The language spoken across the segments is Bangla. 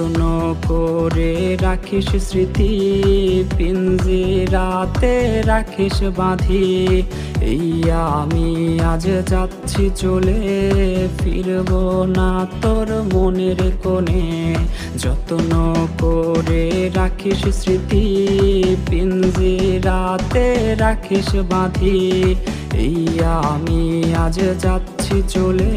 যত্ন করে রাখিস স্মৃতি, পিঞ্জিরাতে রাখিস বাঁধি। এই আমি আজ যাচ্ছি চলে, ফিরব না তোর মনের কোণে। যত্ন করে রাখিস স্মৃতি, পিঞ্জিরাতে রাখিস বাঁধি। এই আমি আজ যাচ্ছি চলে,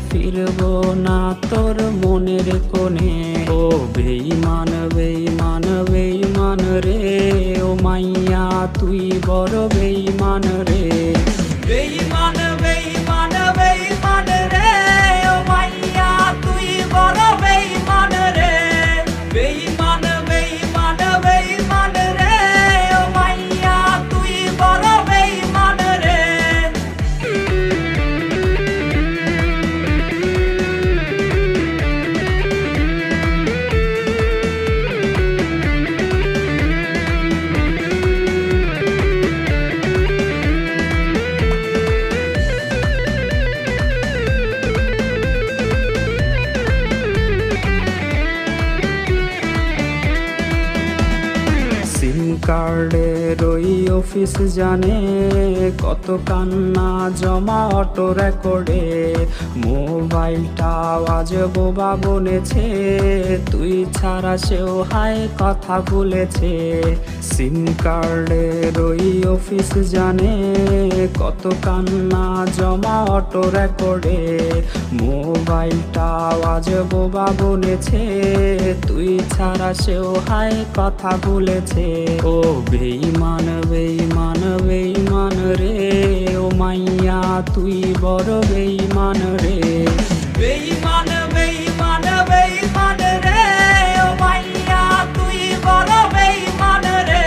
ফিরব না তোর মনের কোণে। ও বেঈমান বেঈমান বেঈমান রে, ও মাইয়া তুই বড় বেঈমান রে। বেঈমান বেঈমান বেঈমান রে, ও মাইয়া তুই বড় বেঈমান রে। বেঈমান বেঈমান বেঈমান রে, ও মাইয়া তুই বড় বেঈমান রে। সিম কার্ডের ওই অফিস জানে, কত কান্না জমা অটো রেকর্ডে। মোবাইলটা আজ বোবা বনেছে, তুই ছাড়া সেও হায় কথা ভুলেছে। সিম কার্ডের ওই অফিস জানে, কত কান্না জমা অটো রেকর্ডে। মোবাইলটা আজ বোবা বনেছে, তুই ছাড়া সেও হায় কথা ভুলেছে। ও বেঈমান বেঈমান বেঈমান রে, ও মাইয়া তুই বড় বেঈমান রে। বেঈমান বেঈমান বেঈমান রে, ও মাইয়া তুই বড় বেঈমান রে।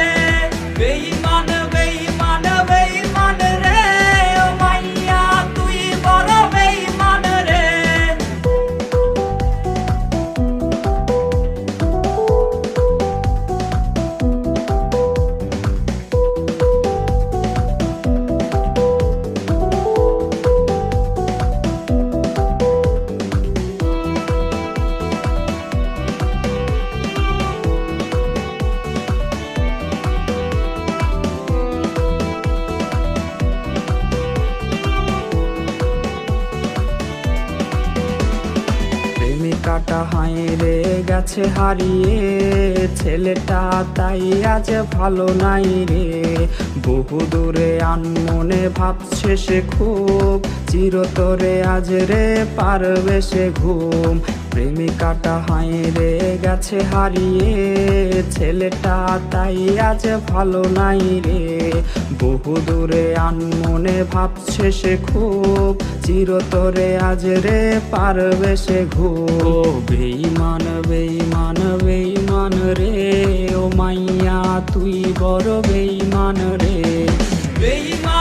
বেঈমান বেঈমান বেঈমান রে, ও মাইয়া তুই বড় বেঈমান রে। প্রেমিকাটা হায়রে গেছে হারিয়ে, ছেলেটা তাই আজ ভালো নাই রে। বহু দূরে আনমনে ভাবছে সে খুব, চিরতরে আজ রে পারবে সে ঘুম। প্রেমিকাটা হায়রে গেছে হারিয়ে, ছেলেটা তাই আজ ভালো নাই রে। বহু দূরে আনমনে ভাবছে সে খুব, চিরতরে আজ রে পারবে সে ঘুম। ও বেঈমান বেঈমান বেঈমান রে, ও মাইয়া তুই বড় বেঈমান রে। বেঈমান